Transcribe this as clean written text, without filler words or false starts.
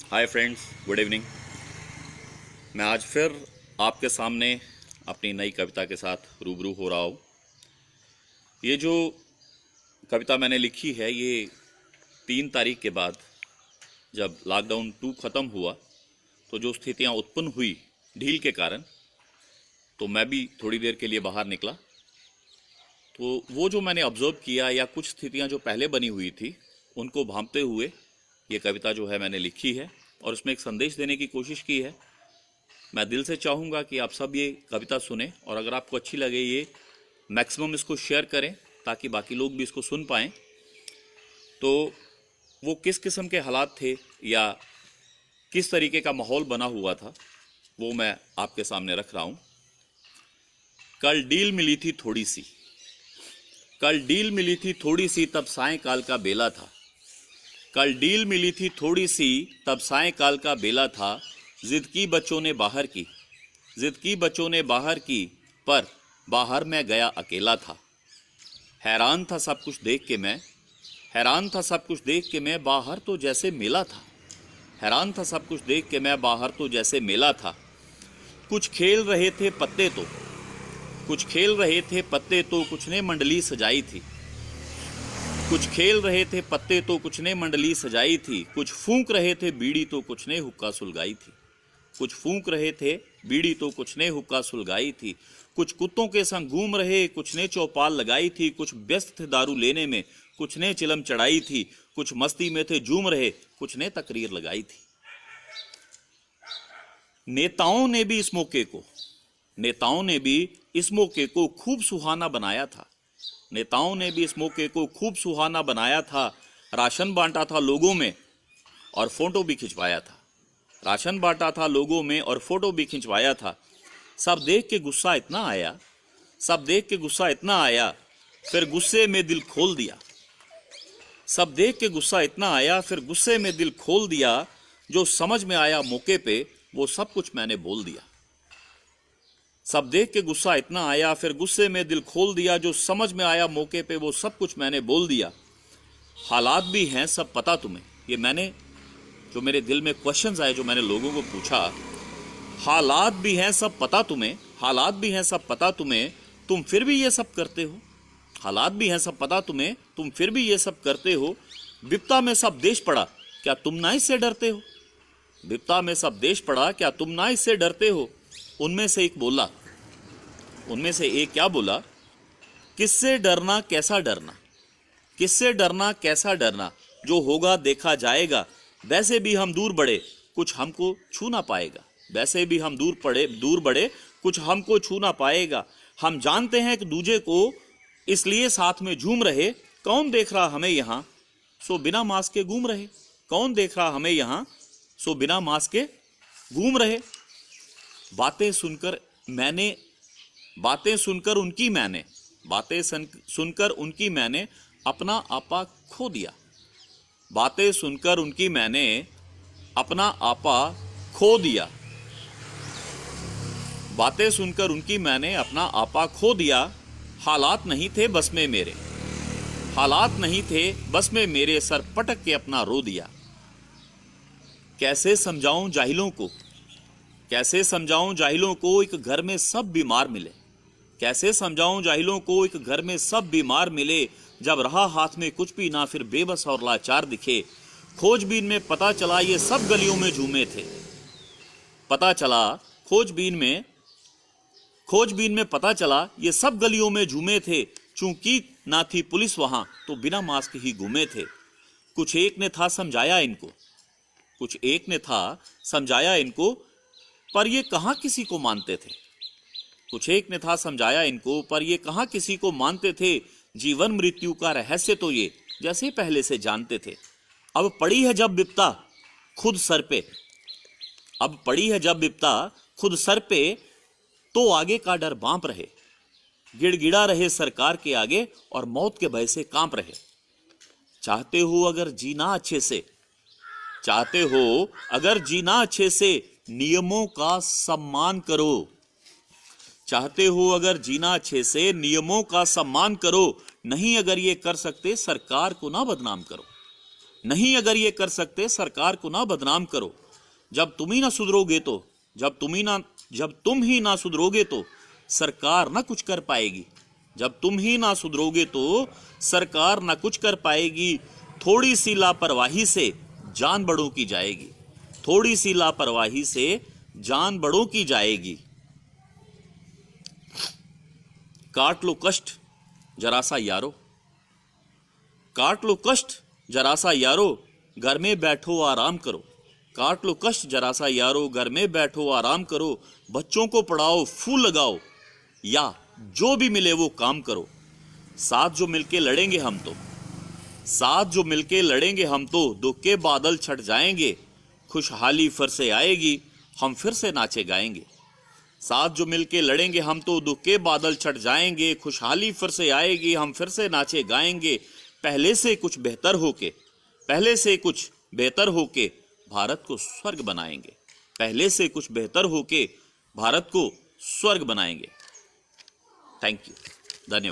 Hi friends, good evening. मैं आज फिर आपके सामने अपनी नई कविता के साथ रूबरू हो रहा हूँ। ये जो कविता मैंने लिखी है ये 3 तारीख के बाद जब लॉकडाउन 2 ख़त्म हुआ तो जो स्थितियाँ उत्पन्न हुई ढील के कारण, तो मैं भी थोड़ी देर के लिए बाहर निकला। तो वो जो मैंने ऑब्जर्व किया या कुछ स्थितियाँ जो पहले बनी हुई थी उनको भांपते हुए ये कविता जो है मैंने लिखी है और उसमें एक संदेश देने की कोशिश की है। मैं दिल से चाहूँगा कि आप सब ये कविता सुने और अगर आपको अच्छी लगे ये मैक्सिमम इसको शेयर करें ताकि बाकी लोग भी इसको सुन पाएँ। तो वो किस किस्म के हालात थे या किस तरीके का माहौल बना हुआ था वो मैं आपके सामने रख रहा हूँ। कल डील मिली थी थोड़ी सी, कल डील मिली थी थोड़ी सी तब सायंकाल का बेला था। कल डील मिली थी थोड़ी सी तब सायंकाल का बेला था। जिद की बच्चों ने बाहर की, जिद की बच्चों ने बाहर की, पर बाहर मैं गया अकेला था। हैरान था सब कुछ देख के मैं, हैरान था सब कुछ देख के मैं, बाहर तो जैसे मेला था। हैरान था सब कुछ देख के मैं, बाहर तो जैसे मेला था। कुछ खेल रहे थे पत्ते तो, कुछ खेल रहे थे पत्ते तो कुछ ने मंडली सजाई थी। कुछ खेल रहे थे पत्ते तो कुछ ने मंडली सजाई थी। कुछ फूंक रहे थे बीड़ी तो कुछ ने हुक्का सुलगाई थी। कुछ फूंक रहे थे बीड़ी तो कुछ ने हुक्का सुलगाई थी। कुछ कुत्तों के संग घूम रहे कुछ ने चौपाल लगाई थी। कुछ व्यस्त थे दारू लेने में कुछ ने चिलम चढ़ाई थी। कुछ मस्ती में थे झूम रहे कुछ ने तकरीर लगाई थी। नेताओं ने भी इस मौके को, नेताओं ने भी इस मौके को खूब सुहाना बनाया था। नेताओं ने भी इस मौके को खूब सुहाना बनाया था। राशन बांटा था लोगों में और फोटो भी खिंचवाया था। राशन बांटा था लोगों में और फोटो भी खिंचवाया था। सब देख के गुस्सा इतना आया, सब देख के गुस्सा इतना आया, फिर गुस्से में दिल खोल दिया। सब देख के गुस्सा इतना आया फिर गुस्से में दिल खोल दिया। जो समझ में आया मौके पे वो सब कुछ मैंने बोल दिया। सब देख के गुस्सा इतना आया फिर गुस्से में दिल खोल दिया। जो समझ में आया मौके पे वो सब कुछ मैंने बोल दिया। हालात भी हैं सब पता तुम्हें, ये मैंने जो मेरे दिल में क्वेश्चंस आए जो मैंने लोगों को पूछा। हालात भी हैं सब पता तुम्हें, हालात भी हैं सब पता तुम्हें, तुम फिर भी ये सब करते हो। हालात भी हैं सब पता तुम्हें, तुम फिर भी ये सब करते हो। विपता में सब देश पड़ा क्या तुम ना इससे डरते हो। विपता में सब देश पड़ा क्या तुम ना इससे डरते हो। उनमें से एक बोला, उनमें से एक क्या बोला, किससे डरना कैसा डरना, किससे डरना कैसा डरना, जो होगा देखा जाएगा। वैसे भी हम दूर बढ़े कुछ हमको छू ना पाएगा। वैसे भी हम दूर बढ़े कुछ हमको छू ना पाएगा। हम जानते हैं कि दूजे को इसलिए साथ में झूम रहे। कौन देख रहा हमें यहाँ सो बिना मास्क के घूम रहे। कौन देख रहा हमें यहाँ सो बिना मास्क के घूम रहे। बातें सुनकर मैंने, बातें सुनकर उनकी मैंने, बातें सुनकर उनकी मैंने अपना आपा खो दिया। बातें सुनकर उनकी मैंने अपना आपा खो दिया। बातें सुनकर उनकी मैंने अपना आपा खो दिया। हालात नहीं थे बस में मेरे, हालात नहीं थे बस में मेरे, सर पटक के अपना रो दिया। कैसे समझाऊं जाहिलों को, कैसे समझाऊं जाहिलों को एक घर में सब बीमार मिले। कैसे समझाऊं जाहिलों को एक घर में सब बीमार मिले। जब रहा हाथ में कुछ भी ना फिर बेबस और लाचार दिखे। खोजबीन में पता चला ये सब गलियों में झूमे थे। पता चला खोजबीन में पता चला ये सब गलियों में झूमे थे। चूंकि ना थी पुलिस वहां तो बिना मास्क ही घूमे थे। कुछ एक ने था समझाया इनको, कुछ एक ने था समझाया इनको, पर ये कहां किसी को मानते थे। कुछ एक ने था समझाया इनको पर ये कहां किसी को मानते थे। जीवन मृत्यु का रहस्य तो ये जैसे पहले से जानते थे। अब पड़ी है जब विपता खुद सर पे, अब पड़ी है जब विपता खुद सर पे, तो आगे का डर बांप रहे। गिड़गिड़ा रहे सरकार के आगे और मौत के भय से कांप रहे। चाहते हो अगर जीना अच्छे से, चाहते हो अगर जीना अच्छे से, नियमों का सम्मान करो। चाहते हो अगर जीना अच्छे से, नियमों का सम्मान करो। नहीं अगर ये कर सकते सरकार को ना बदनाम करो। नहीं अगर ये कर सकते, सरकार को ना बदनाम करो। जब तुम ही ना सुधरोगे तो जब तुम ही ना सुधरोगे तो सरकार ना कुछ कर पाएगी। जब तुम ही ना सुधरोगे तो सरकार ना कुछ कर पाएगी। थोड़ी सी लापरवाही से जान बड़ों की जाएगी। थोड़ी सी लापरवाही से जान बड़ों की जाएगी। काट लो कष्ट जरा सा यारो, काट लो कष्ट जरा सा यारो, घर में बैठो आराम करो। काट लो कष्ट जरा सा यारो, घर में बैठो आराम करो। बच्चों को पढ़ाओ, फूल लगाओ, या जो भी मिले वो काम करो। साथ जो मिलके लड़ेंगे हम तो, साथ जो मिलके लड़ेंगे हम तो, दुख के बादल छट जाएंगे, खुशहाली फिर से आएगी, हम फिर से नाचे गाएंगे। साथ जो मिलके लड़ेंगे हम तो, दुख के बादल छट जाएंगे, खुशहाली फिर से आएगी, हम फिर से नाचे गाएंगे। पहले से कुछ बेहतर होके, पहले से कुछ बेहतर होके भारत को स्वर्ग बनाएंगे। पहले से कुछ बेहतर होके भारत को स्वर्ग बनाएंगे। Thank you.